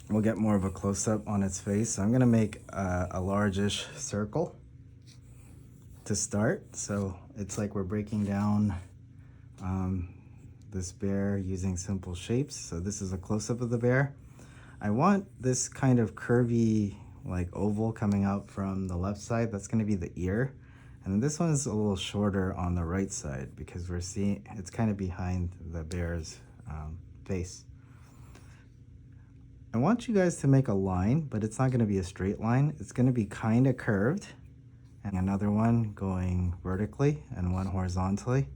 we'll get more of a close-up on its face. So I'm gonna make a largish circle to start. So it's like we're breaking down this bear using simple shapes. So this is a close-up of the bear. I want this kind of curvy like oval coming out from the left side. That's going to be the ear. And then this one is a little shorter on the right side because we're seeing it's kind of behind the bear's face. I want you guys to make a line, but it's not going to be a straight line. It's going to be kind of curved, and another one going vertically and one horizontally.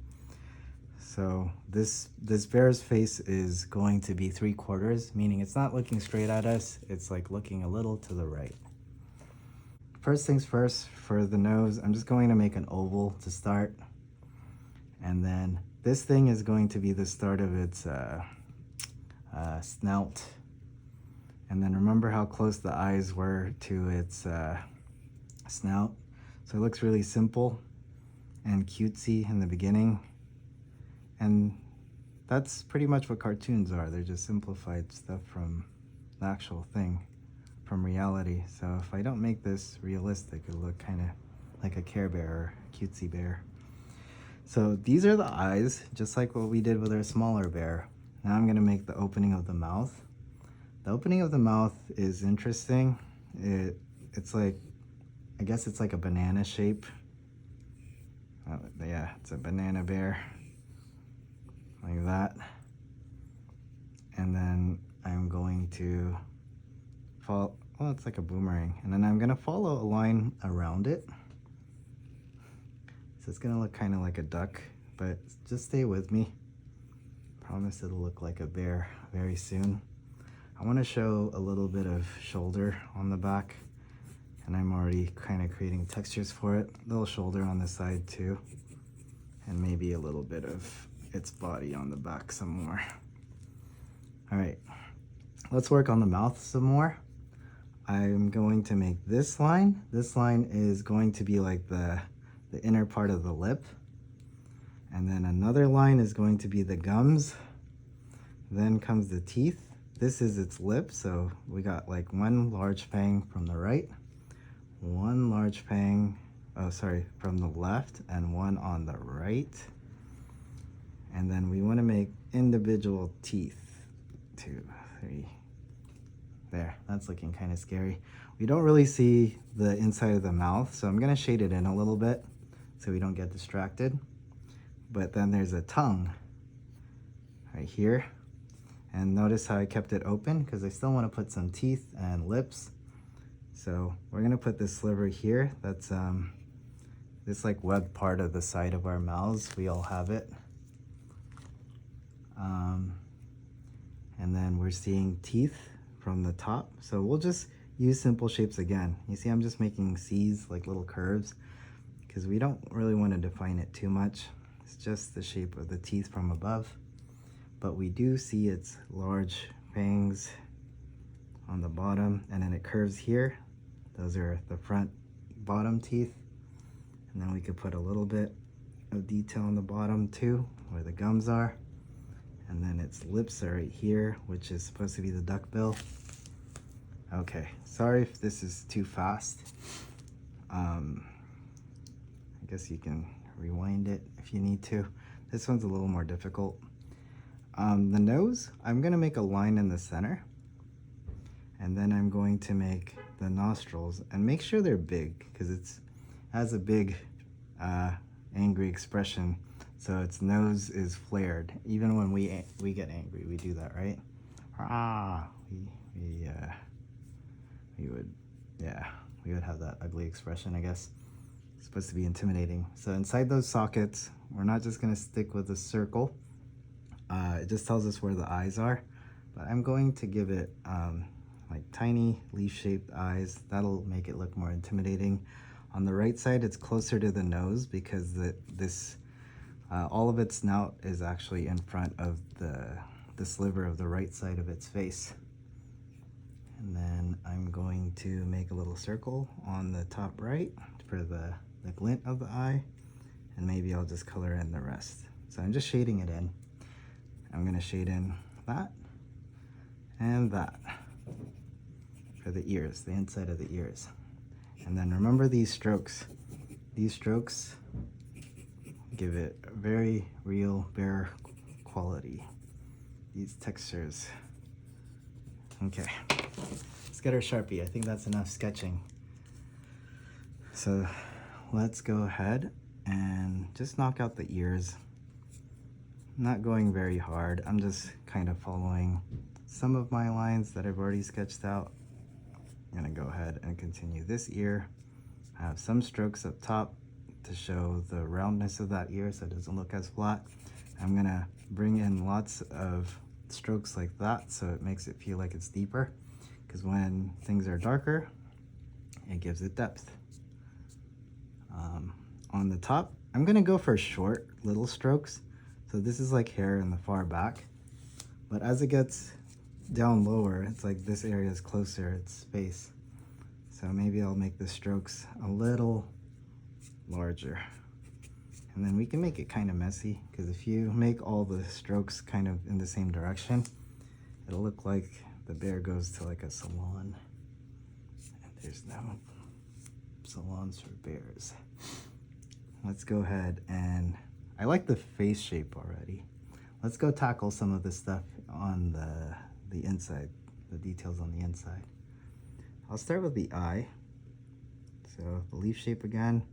So this bear's face is going to be 3/4, meaning it's not looking straight at us. It's like looking a little to the right. First things first, for the nose, I'm just going to make an oval to start. And then this thing is going to be the start of its snout. And then remember how close the eyes were to its snout. So it looks really simple and cutesy in the beginning. And that's pretty much what cartoons are. They're just simplified stuff from the actual thing, from reality. So if I don't make this realistic, it'll look kind of like a Care Bear or a cutesy bear. So these are the eyes, just like what we did with our smaller bear. Now I'm gonna make the opening of the mouth. The opening of the mouth is interesting. It's like, I guess it's like a banana shape. Yeah, it's a banana bear. Like that. And then I'm going to follow, well, it's like a boomerang. And then I'm gonna follow a line around it. So it's gonna look kind of like a duck, but just stay with me. Promise it'll look like a bear very soon. I wanna show a little bit of shoulder on the back, and I'm already kind of creating textures for it. A little shoulder on the side too, and maybe a little bit of its body on the back some more. All right, let's work on the mouth some more. I'm going to make this line. This line is going to be like the inner part of the lip. And then another line is going to be the gums. Then comes the teeth. This is its lip, so we got like one large fang from the right, one large fang, from the left, and one on the right. And then we want to make individual teeth. 2, 3. There, that's looking kind of scary. We don't really see the inside of the mouth, so I'm going to shade it in a little bit so we don't get distracted. But then there's a tongue right here. And notice how I kept it open because I still want to put some teeth and lips. So we're going to put this sliver here. That's this like webbed part of the side of our mouths. We all have it. And then we're seeing teeth from the top. So we'll just use simple shapes again. You see, I'm just making C's, like little curves, because we don't really want to define it too much. It's just the shape of the teeth from above. But we do see its large fangs on the bottom, and then it curves here. Those are the front bottom teeth. And then we could put a little bit of detail on the bottom too, where the gums are. And then its lips are right here, which is supposed to be the duck bill. Okay, sorry if this is too fast. I guess you can rewind it if you need to. This one's a little more difficult. The nose, I'm gonna make a line in the center. And then I'm going to make the nostrils and make sure they're big because it has a big angry expression. So its nose is flared. Even when we get angry, we do that, right? We would have that ugly expression, I guess. It's supposed to be intimidating. So inside those sockets, we're not just gonna stick with a circle. It just tells us where the eyes are, but I'm going to give it like tiny leaf-shaped eyes. That'll make it look more intimidating. On the right side, it's closer to the nose because all of its snout is actually in front of the sliver of the right side of its face. And then I'm going to make a little circle on the top right for the glint of the eye, and maybe I'll just color in the rest. So I'm just shading it in. I'm gonna shade in that and that. for the ears, the inside of the ears. And then remember these strokes. These strokes give it a very real bear quality. These textures. Okay, let's get our Sharpie. I think that's enough sketching. So let's go ahead and just knock out the ears. I'm not going very hard. I'm just kind of following some of my lines that I've already sketched out. I'm gonna go ahead and continue this ear. I have some strokes up top to show the roundness of that ear so it doesn't look as flat. I'm gonna bring in lots of strokes like that so it makes it feel like it's deeper, because when things are darker, it gives it depth. On the top, I'm gonna go for short little strokes. So this is like hair in the far back, but as it gets down lower, it's like this area is closer, it's space. So maybe I'll make the strokes a little larger. And then we can make it kind of messy, because if you make all the strokes kind of in the same direction, it'll look like the bear goes to like a salon. And there's no salons for bears. Let's go ahead and, I like the face shape already. Let's go tackle some of the stuff on the inside, the details on the inside. I'll start with the eye. So the leaf shape again,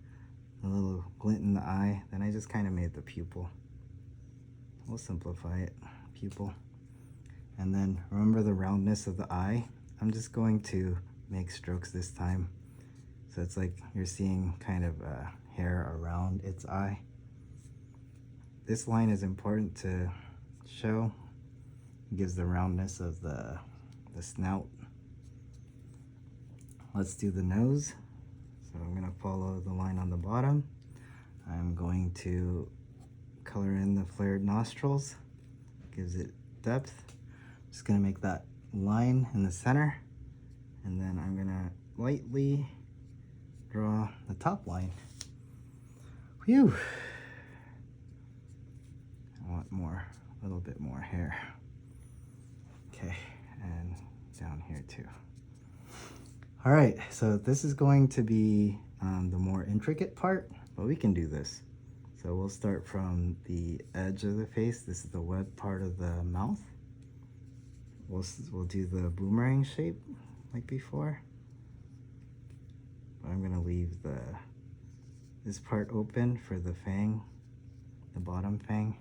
a little glint in the eye. Then I just kind of made the pupil. We'll simplify it, pupil. And then remember the roundness of the eye. I'm just going to make strokes this time. So it's like you're seeing kind of hair around its eye. This line is important to show. It gives the roundness of the snout. Let's do the nose. So I'm gonna follow the line on the bottom. I'm going to color in the flared nostrils. Gives it depth. Just gonna make that line in the center. And then I'm gonna lightly draw the top line. Whew. I want more, a little bit more hair. Okay, and down here too. All right, so this is going to be the more intricate part, but we can do this. So we'll start from the edge of the face. This is the web part of the mouth. We'll do the boomerang shape like before. But I'm gonna leave this part open for the fang, the bottom fang.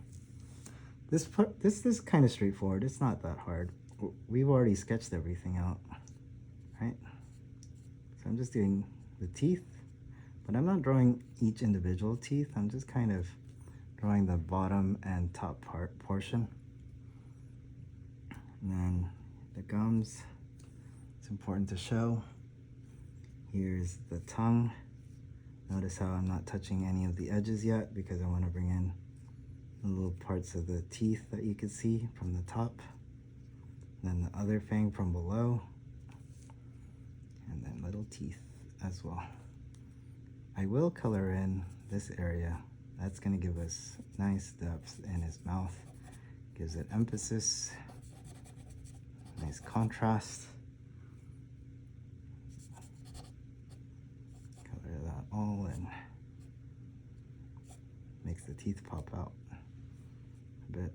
This is kind of straightforward. It's not that hard. We've already sketched everything out, right? So I'm just doing the teeth, but I'm not drawing each individual teeth. I'm just kind of drawing the bottom and top portion. And then the gums, it's important to show. Here's the tongue. Notice how I'm not touching any of the edges yet, because I want to bring in the little parts of the teeth that you can see from the top. Then the other fang from below. And then little teeth as well. I will color in this area. That's going to give us nice depth in his mouth. Gives it emphasis. Nice contrast. Color that all in. Makes the teeth pop out a bit.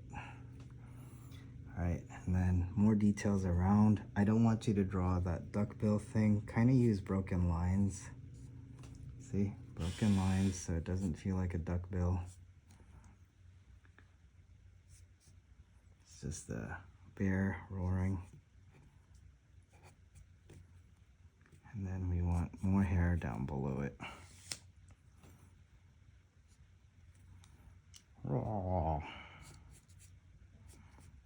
All right, and then more details around. I don't want you to draw that duckbill thing. Kind of use broken lines. See, broken lines so it doesn't feel like a duckbill. It's just a bear roaring. And then we want more hair down below it. Raw.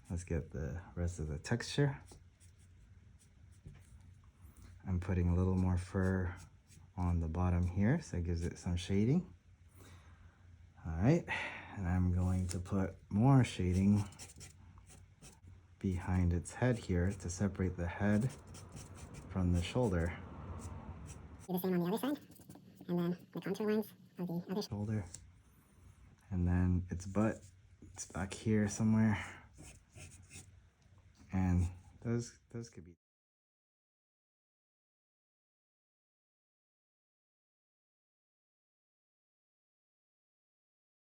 Let's get the rest of the texture. I'm putting a little more fur on the bottom here, so it gives it some shading. All right, and I'm going to put more shading behind its head here to separate the head from the shoulder. Do the same on the other side, and then the contour lines of the other shoulder. And then its butt, it's back here somewhere. And those could be